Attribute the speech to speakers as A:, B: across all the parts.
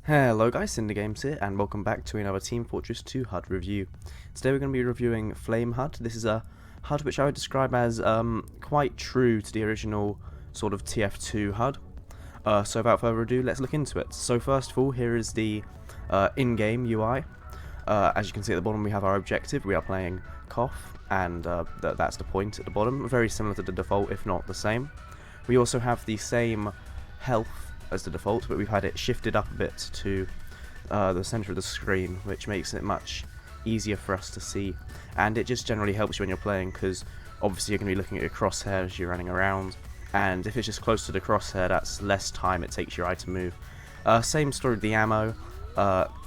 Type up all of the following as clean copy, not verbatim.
A: Hello guys, CinderGames here, and welcome back to another Team Fortress 2 HUD review. Today we're going to be reviewing flamehud. This is a HUD which I would describe as quite true to the original sort of TF2 HUD. So without further ado, let's look into it. So first of all, here is the in-game UI. As you can see at the bottom, we have our objective. We are playing Koth, and that's the point at the bottom. Very similar to the default, if not the same. We also have the same health as the default, but we've had it shifted up a bit to the center of the screen, which makes it much easier for us to see, and it just generally helps you when you're playing, because obviously you're going to be looking at your crosshair as you're running around, and if it's just close to the crosshair, that's less time it takes your eye to move. Same story with the ammo.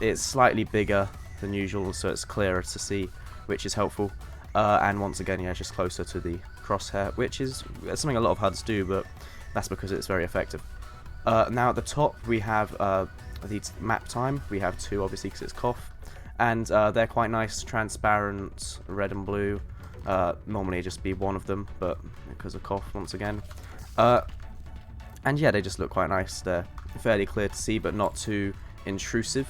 A: It's slightly bigger than usual, so it's clearer to see, which is helpful, and once again, yeah, it's just closer to the crosshair, which is something a lot of HUDs do, but that's because it's very effective. Now at the top we have the map time. We have two, obviously, because it's Koth, and they're quite nice, transparent, red and blue. Normally it'd just be one of them, but because of Koth, once again. And yeah, they just look quite nice. They're fairly clear to see, but not too intrusive.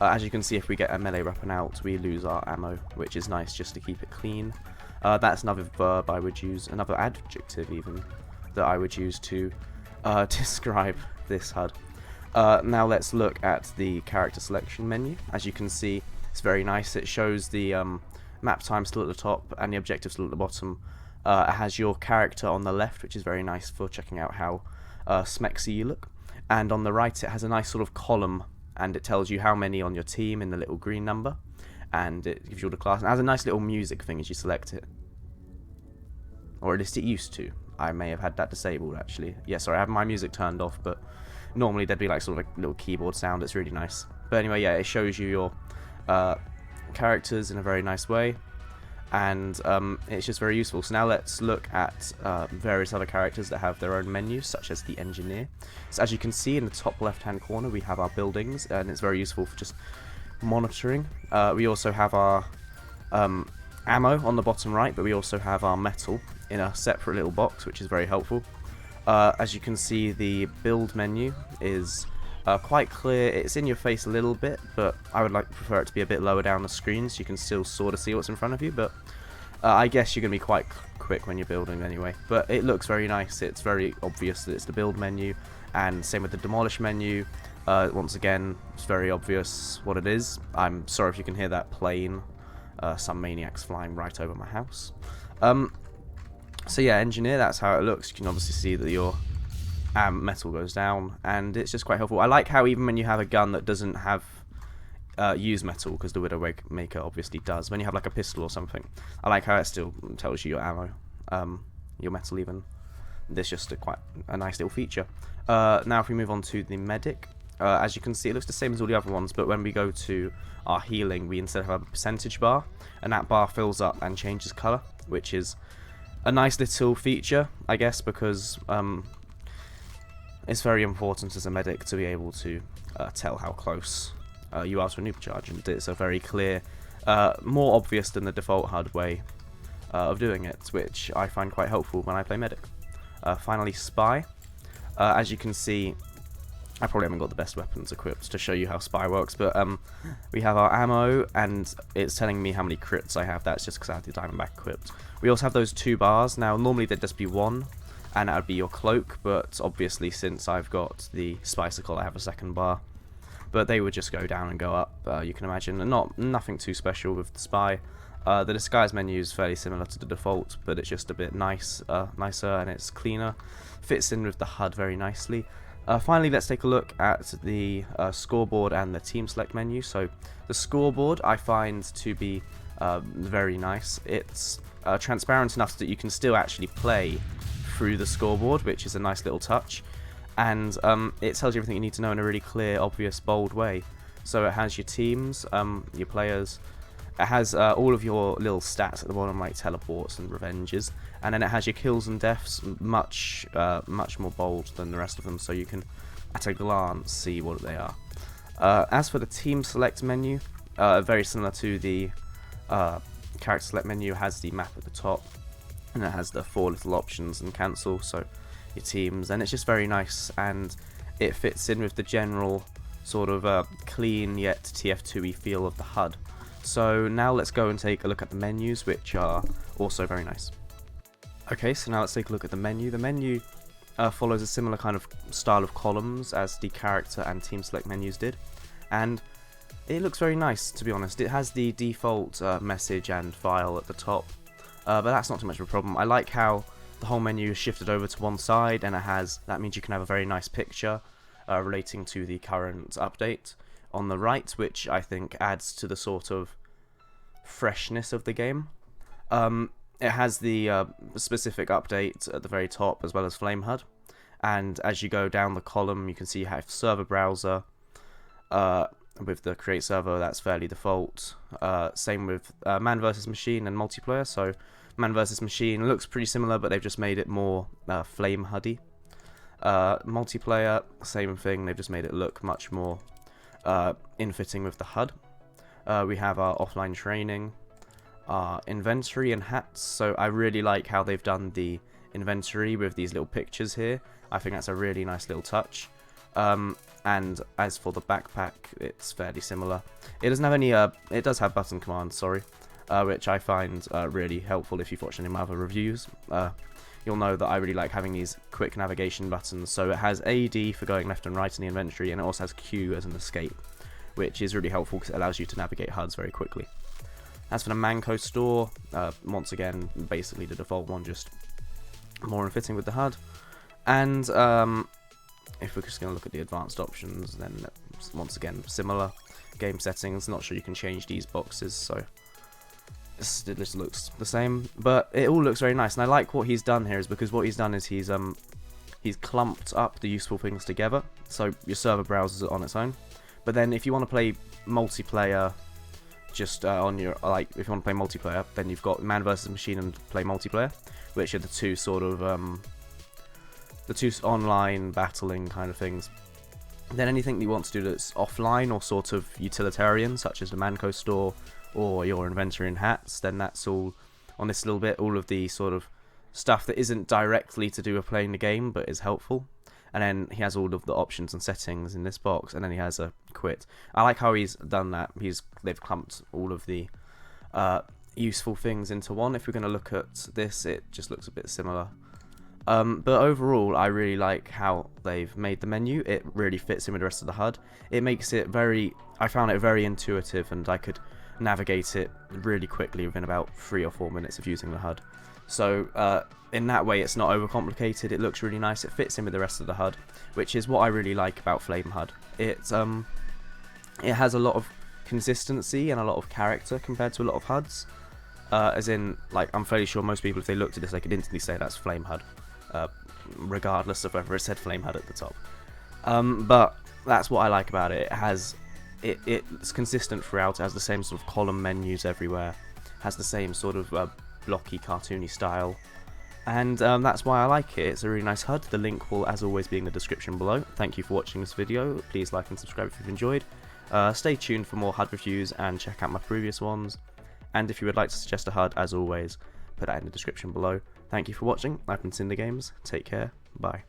A: As you can see, if we get a melee weapon out, we lose our ammo, which is nice just to keep it clean. That's another verb I would use, another adjective even, that I would use to describe this HUD. Now let's look at the character selection menu. As you can see, it's very nice. It shows the map time still at the top and the objective still at the bottom. It has your character on the left, which is very nice for checking out how smexy you look. And on the right it has a nice sort of column, and it tells you how many on your team in the little green number, and it gives you all the class. And it has a nice little music thing as you select it. Or at least it used to. I may have had that disabled, actually. Yeah, sorry, I have my music turned off, but normally there'd be like sort of a little keyboard sound. It's really nice. But anyway, yeah, it shows you your characters in a very nice way, and it's just very useful. So now let's look at various other characters that have their own menus, such as the engineer. So as you can see in the top left-hand corner, we have our buildings, and it's very useful for just monitoring. We also have our ammo on the bottom right, but we also have our metal in a separate little box, which is very helpful. As you can see, the build menu is quite clear. It's in your face a little bit, but I would prefer it to be a bit lower down the screen so you can still sort of see what's in front of you, but I guess you're going to be quite quick when you're building anyway. But it looks very nice. It's very obvious that it's the build menu, and same with the demolish menu. Once again, it's very obvious what it is. I'm sorry if you can hear that plane. Some maniac's flying right over my house. So yeah, engineer, that's how it looks. You can obviously see that your metal goes down, and it's just quite helpful. I like how even when you have a gun that doesn't have use metal, because the Widowmaker obviously does, when you have like a pistol or something, I like how it still tells you your ammo, your metal even. This is just quite a nice little feature. Now if we move on to the medic, as you can see, it looks the same as all the other ones, but when we go to our healing, we instead have a percentage bar, and that bar fills up and changes colour, which is a nice little feature, I guess, because it's very important as a medic to be able to tell how close you are to a noob charge, and it's a very clear, more obvious than the default HUD way of doing it, which I find quite helpful when I play medic. Finally, spy. As you can see, I probably haven't got the best weapons equipped to show you how spy works, but we have our ammo, and it's telling me how many crits I have. That's just because I have the Diamondback equipped. We also have those two bars. Now, normally there'd just be one, and that would be your cloak, but obviously since I've got the Spicicle, I have a second bar. But they would just go down and go up, you can imagine, and nothing too special with the spy. The disguise menu is fairly similar to the default, but it's just a bit nicer, and it's cleaner. Fits in with the HUD very nicely. Finally, let's take a look at the scoreboard and the team select menu. So the scoreboard I find to be very nice. It's transparent enough that you can still actually play through the scoreboard, which is a nice little touch. And it tells you everything you need to know in a really clear, obvious, bold way. So it has your teams, your players. It has all of your little stats at the bottom, like teleports and revenges, and then it has your kills and deaths, much more bold than the rest of them, so you can at a glance see what they are. As for the team select menu, very similar to the character select menu, has the map at the top, and it has the 4 little options and cancel, so your teams, and it's just very nice, and it fits in with the general sort of clean yet TF2-y feel of the HUD. So now let's go and take a look at the menus, which are also very nice. Okay, so now let's take a look at the menu. The menu follows a similar kind of style of columns as the character and team select menus did, and it looks very nice, to be honest. It has the default message and file at the top, but that's not too much of a problem. I like how the whole menu is shifted over to one side, and that means you can have a very nice picture relating to the current update on the right, which I think adds to the sort of freshness of the game. It has the specific update at the very top, as well as flamehud, and as you go down the column you can see you have server browser with the create server. That's fairly default. Same with man versus machine and multiplayer. So man versus machine looks pretty similar, but they've just made it more flamehuddy. Multiplayer, same thing, they've just made it look much more in fitting with the HUD. We have our offline training, our inventory and hats. So I really like how they've done the inventory with these little pictures here. I think that's a really nice little touch. And as for the backpack, it's fairly similar. It doesn't have any, it does have button commands, sorry, which I find really helpful. If you've watched any of my other reviews, you'll know that I really like having these quick navigation buttons. So it has AD for going left and right in the inventory, and it also has Q as an escape, which is really helpful because it allows you to navigate HUDs very quickly. As for the Manco store, once again, basically the default one, just more in fitting with the HUD. And if we're just going to look at the advanced options, then once again, similar game settings. Not sure you can change these boxes, so it just looks the same, but it all looks very nice. And I like what he's done here, is because what he's done is he's clumped up the useful things together. So your server browser is on its own, but then if you want to play multiplayer, just on your, like, if you want to play multiplayer, then you've got man versus machine and play multiplayer, which are the two sort of the two online battling kind of things. Then anything that you want to do that's offline or sort of utilitarian, such as the Manco store or your inventory and hats, then that's all on this little bit. All of the sort of stuff that isn't directly to do with playing the game but is helpful. And then he has all of the options and settings in this box, and then he has a quit. I like how he's done that. They've clumped all of the useful things into one. If we're going to look at this, it just looks a bit similar. But overall, I really like how they've made the menu. It really fits in with the rest of the HUD. It makes it I found it very intuitive, and I could navigate it really quickly within about 3 or 4 minutes of using the HUD. So in that way, it's not overcomplicated. It looks really nice. It fits in with the rest of the HUD, which is what I really like about flamehud. It has a lot of consistency and a lot of character compared to a lot of HUDs. As in, like, I'm fairly sure most people, if they looked at this, they could instantly say that's flamehud, regardless of whether it said flamehud at the top. But that's what I like about it. It's consistent throughout. It has the same sort of column menus everywhere. Has the same sort of blocky, cartoony style. And that's why I like it. It's a really nice HUD. The link will, as always, be in the description below. Thank you for watching this video. Please like and subscribe if you've enjoyed. Stay tuned for more HUD reviews and check out my previous ones. And if you would like to suggest a HUD, as always, put that in the description below. Thank you for watching. I've been CinderGames. Take care. Bye.